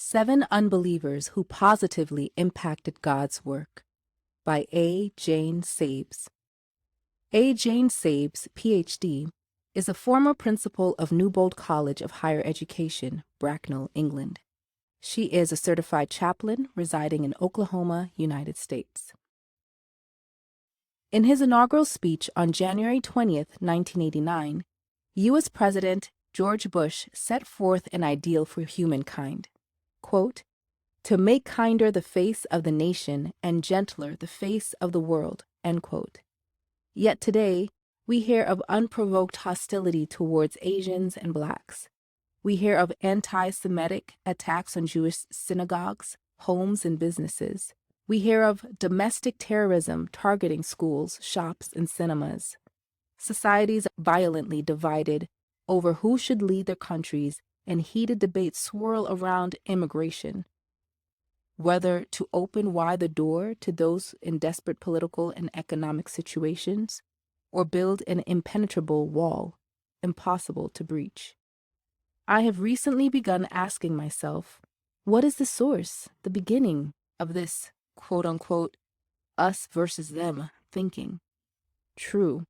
7 Unbelievers Who Positively Impacted God's Work by A. Jane Sabes. A. Jane Sabes, Ph.D., is a former principal of Newbold College of Higher Education, Bracknell, England. She is a certified chaplain residing in Oklahoma, United States. In his inaugural speech on January 20, 1989, U.S. President George Bush set forth an ideal for humankind. Quote, "To make kinder the face of the nation and gentler the face of the world," end quote. Yet today, we hear of unprovoked hostility towards Asians and blacks. We hear of anti-Semitic attacks on Jewish synagogues, homes, and businesses. We hear of domestic terrorism targeting schools, shops, and cinemas. Societies are violently divided over who should lead their countries, and heated debates swirl around immigration. Whether to open wide the door to those in desperate political and economic situations, or build an impenetrable wall, impossible to breach. I have recently begun asking myself, what is the source, the beginning of this quote-unquote us versus them thinking? True.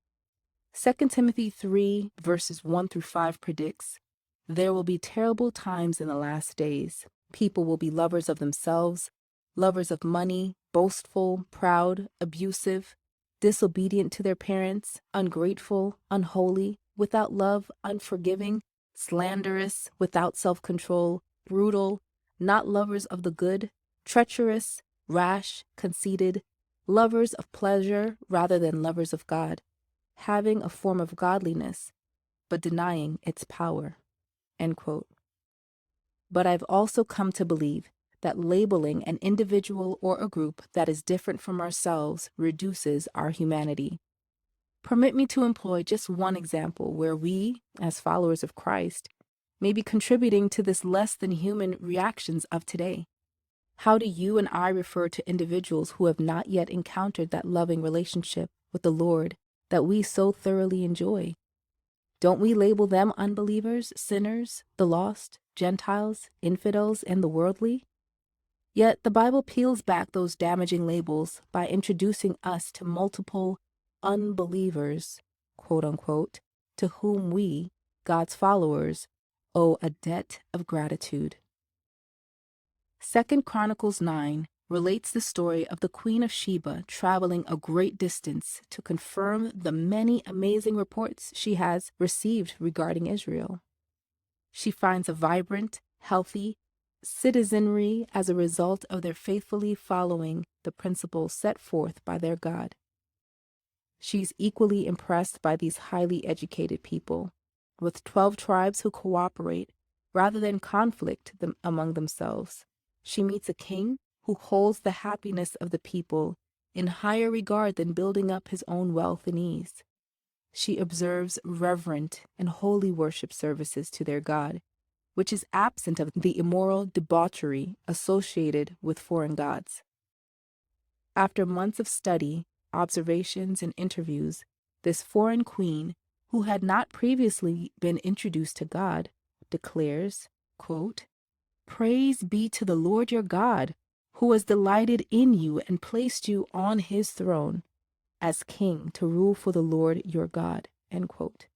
2 Timothy 3 verses 1 through 5 predicts, "There will be terrible times in the last days. People will be lovers of themselves, lovers of money, boastful, proud, abusive, disobedient to their parents, ungrateful, unholy, without love, unforgiving, slanderous, without self-control, brutal, not lovers of the good, treacherous, rash, conceited, lovers of pleasure rather than lovers of God, having a form of godliness, but denying its power." End quote. But I've also come to believe that labeling an individual or a group that is different from ourselves reduces our humanity. Permit me to employ just one example where we, as followers of Christ, may be contributing to this less than human reactions of today. How do you and I refer to individuals who have not yet encountered that loving relationship with the Lord that we so thoroughly enjoy? Don't we label them unbelievers, sinners, the lost, Gentiles, infidels, and the worldly? Yet the Bible peels back those damaging labels by introducing us to multiple unbelievers, quote unquote, to whom we, God's followers, owe a debt of gratitude. 2 Chronicles 9 relates the story of the Queen of Sheba traveling a great distance to confirm the many amazing reports she has received regarding Israel. She finds a vibrant, healthy citizenry as a result of their faithfully following the principles set forth by their God. She's equally impressed by these highly educated people, with 12 tribes who cooperate rather than conflict among themselves. She meets a king who holds the happiness of the people in higher regard than building up his own wealth and ease. She observes reverent and holy worship services to their God, which is absent of the immoral debauchery associated with foreign gods. After months of study, observations, and interviews, this foreign queen, who had not previously been introduced to God, declares, quote, "Praise be to the Lord your God, who has delighted in you and placed you on his throne as king to rule for the Lord your God." End quote.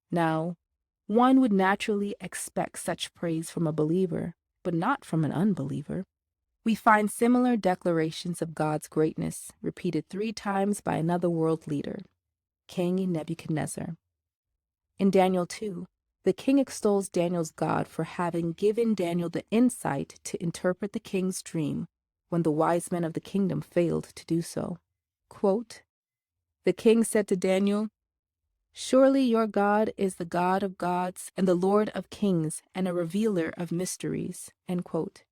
Now, one would naturally expect such praise from a believer, but not from an unbeliever. We find similar declarations of God's greatness repeated 3 times by another world leader, King Nebuchadnezzar. In Daniel 2, the king extols Daniel's God for having given Daniel the insight to interpret the king's dream when the wise men of the kingdom failed to do so. Quote, "The king said to Daniel, 'Surely your God is the God of gods and the Lord of kings and a revealer of mysteries.'" End quote.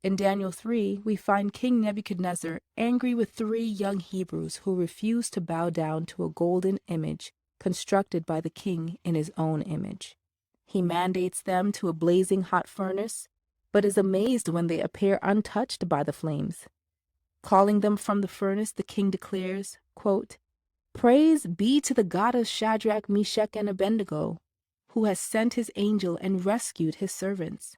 In Daniel 3, we find King Nebuchadnezzar angry with 3 young Hebrews who refused to bow down to a golden image constructed by the king in his own image. He mandates them to a blazing hot furnace, but is amazed when they appear untouched by the flames. Calling them from the furnace, the king declares, quote, "Praise be to the God of Shadrach, Meshach, and Abednego, who has sent his angel and rescued his servants."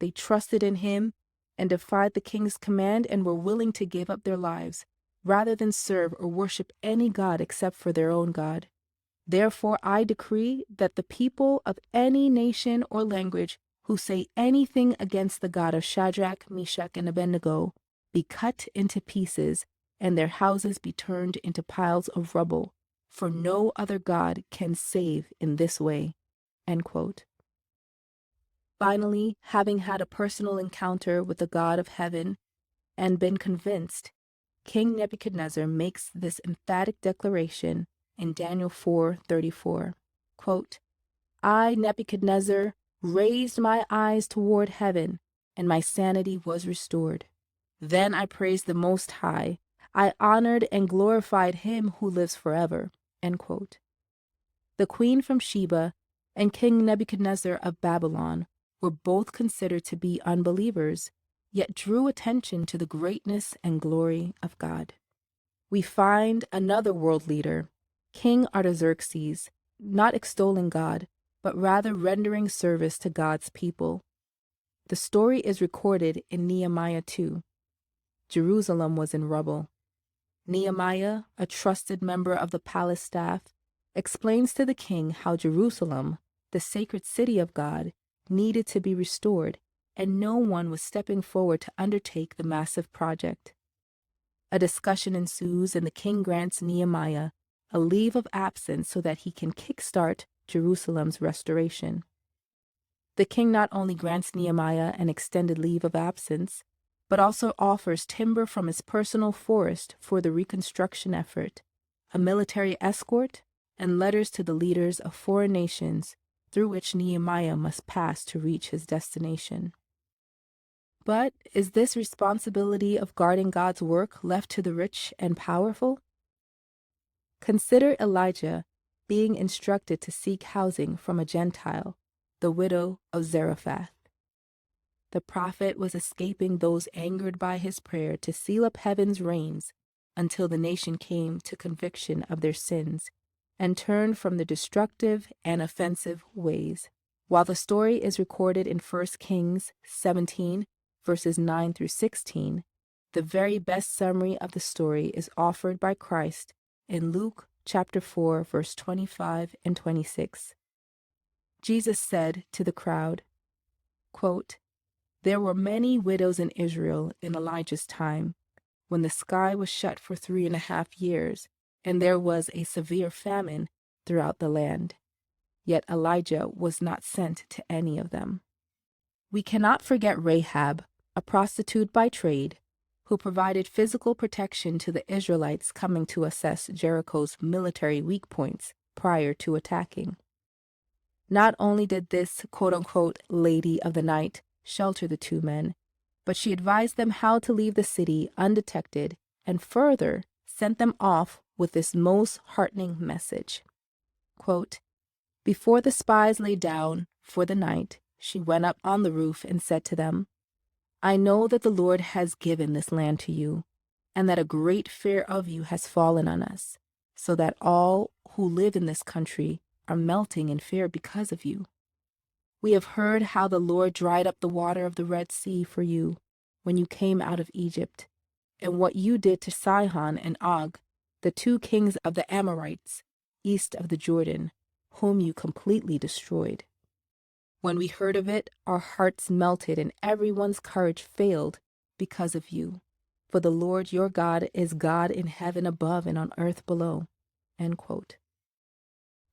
they trusted in him and defied the king's command and were willing to give up their lives, rather than serve or worship any god except for their own God. Therefore I decree that the people of any nation or language who say anything against the God of Shadrach, Meshach, and Abednego be cut into pieces, and their houses be turned into piles of rubble, for no other God can save in this way." End quote. Finally, having had a personal encounter with the God of heaven and been convinced, King Nebuchadnezzar makes this emphatic declaration in Daniel 4:34. Quote, "I, Nebuchadnezzar, raised my eyes toward heaven, and my sanity was restored. Then I praised the Most High. I honored and glorified him who lives forever." End quote. The queen from Sheba and King Nebuchadnezzar of Babylon were both considered to be unbelievers, yet drew attention to the greatness and glory of God. We find another world leader, King Artaxerxes, not extolling God, but rather rendering service to God's people. The story is recorded in Nehemiah 2. Jerusalem was in rubble. Nehemiah, a trusted member of the palace staff, explains to the king how Jerusalem, the sacred city of God, needed to be restored, and no one was stepping forward to undertake the massive project. A discussion ensues, and the king grants Nehemiah a leave of absence so that he can kickstart Jerusalem's restoration. The king not only grants Nehemiah an extended leave of absence, but also offers timber from his personal forest for the reconstruction effort, a military escort, and letters to the leaders of foreign nations through which Nehemiah must pass to reach his destination. But is this responsibility of guarding God's work left to the rich and powerful? Consider Elijah being instructed to seek housing from a Gentile, the widow of Zarephath. The prophet was escaping those angered by his prayer to seal up heaven's rains until the nation came to conviction of their sins and turned from their destructive and offensive ways. While the story is recorded in 1 Kings 17, verses 9 through 16, the very best summary of the story is offered by Christ in Luke chapter 4, verse 25 and 26. Jesus said to the crowd, quote, "There were many widows in Israel in Elijah's time, when the sky was shut for 3.5 years, and there was a severe famine throughout the land. Yet Elijah was not sent to any of them." We cannot forget Rahab, a prostitute by trade, who provided physical protection to the Israelites coming to assess Jericho's military weak points prior to attacking. Not only did this quote-unquote lady of the night shelter the two men, but she advised them how to leave the city undetected and further sent them off with this most heartening message. Quote, "Before the spies lay down for the night, she went up on the roof and said to them, 'I know that the Lord has given this land to you, and that a great fear of you has fallen on us, so that all who live in this country are melting in fear because of you. We have heard how the Lord dried up the water of the Red Sea for you when you came out of Egypt, and what you did to Sihon and Og, the two kings of the Amorites, east of the Jordan, whom you completely destroyed. When we heard of it, our hearts melted and everyone's courage failed because of you. For the Lord your God is God in heaven above and on earth below." End quote.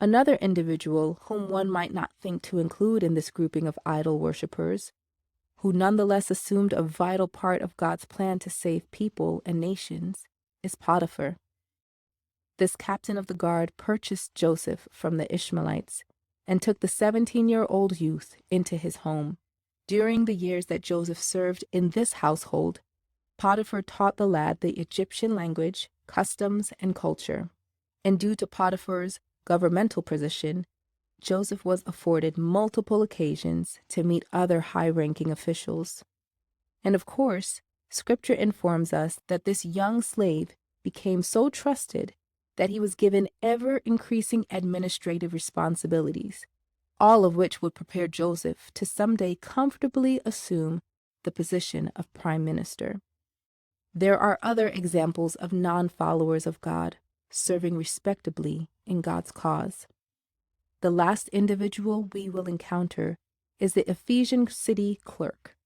Another individual whom one might not think to include in this grouping of idol worshippers, who nonetheless assumed a vital part of God's plan to save people and nations, is Potiphar. This captain of the guard purchased Joseph from the Ishmaelites and took the 17-year-old youth into his home. During the years that Joseph served in this household, Potiphar taught the lad the Egyptian language, customs, and culture. And due to Potiphar's governmental position, Joseph was afforded multiple occasions to meet other high-ranking officials. And of course, Scripture informs us that this young slave became so trusted that he was given ever-increasing administrative responsibilities, all of which would prepare Joseph to someday comfortably assume the position of prime minister. There are other examples of non-followers of God serving respectably in God's cause. The last individual we will encounter is the Ephesian city clerk.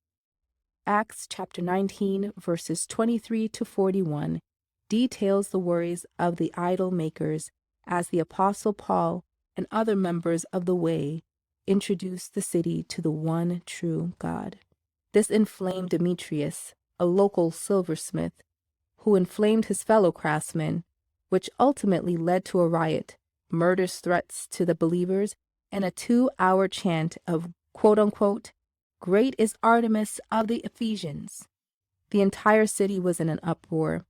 Acts chapter 19, verses 23 to 41 details the worries of the idol makers as the Apostle Paul and other members of the Way introduced the city to the one true God. This inflamed Demetrius, a local silversmith, who inflamed his fellow craftsmen, which ultimately led to a riot, murderous threats to the believers, and a 2-hour chant of, quote-unquote, "Great is Artemis of the Ephesians." The entire city was in an uproar,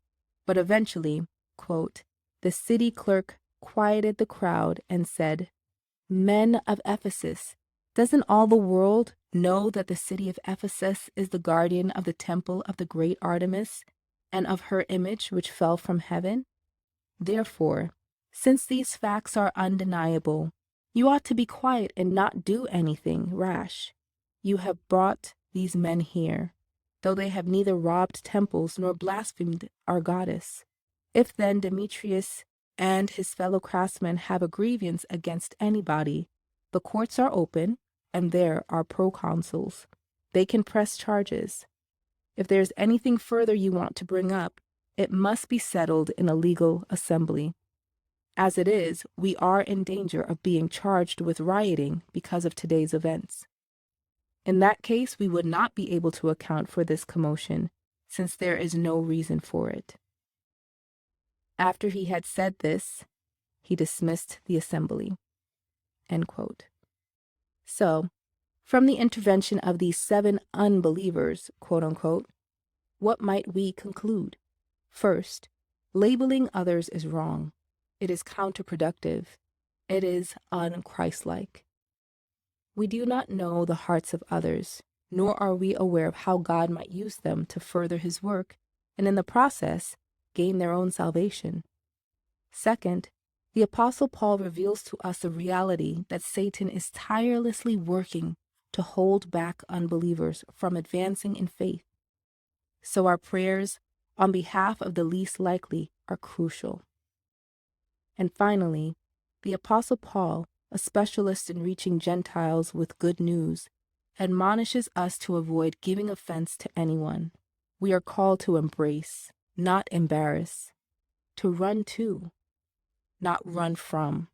but eventually, quote, the city clerk quieted the crowd and said, "Men of Ephesus, doesn't all the world know that the city of Ephesus is the guardian of the temple of the great Artemis and of her image which fell from heaven? Therefore, since these facts are undeniable, you ought to be quiet and not do anything rash. You have brought these men here, though they have neither robbed temples nor blasphemed our goddess. If then Demetrius and his fellow craftsmen have a grievance against anybody, the courts are open, and there are proconsuls. They can press charges. If there is anything further you want to bring up, it must be settled in a legal assembly. As it is, we are in danger of being charged with rioting because of today's events. In that case, we would not be able to account for this commotion, since there is no reason for it." After he had said this, he dismissed the assembly. End quote. So, from the intervention of these 7 unbelievers, quote-unquote, what might we conclude? First, labeling others is wrong. It is counterproductive. It is unchristlike. We do not know the hearts of others, nor are we aware of how God might use them to further his work, and in the process, gain their own salvation. Second, the Apostle Paul reveals to us the reality that Satan is tirelessly working to hold back unbelievers from advancing in faith. So our prayers on behalf of the least likely are crucial. And finally, the Apostle Paul, a specialist in reaching Gentiles with good news, admonishes us to avoid giving offense to anyone. We are called to embrace, not embarrass, to run to, not run from,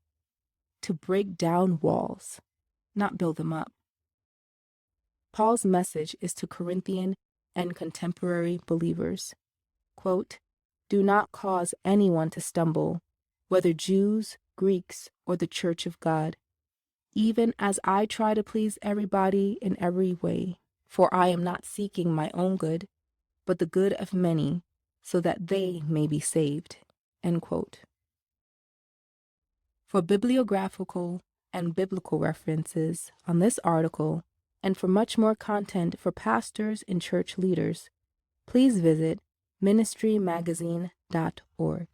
to break down walls, not build them up. Paul's message is to Corinthian and contemporary believers. Quote, "Do not cause anyone to stumble, whether Jews, Greeks, or the Church of God, even as I try to please everybody in every way, for I am not seeking my own good, but the good of many, so that they may be saved." End quote. For bibliographical and biblical references on this article, and for much more content for pastors and church leaders, please visit ministrymagazine.org.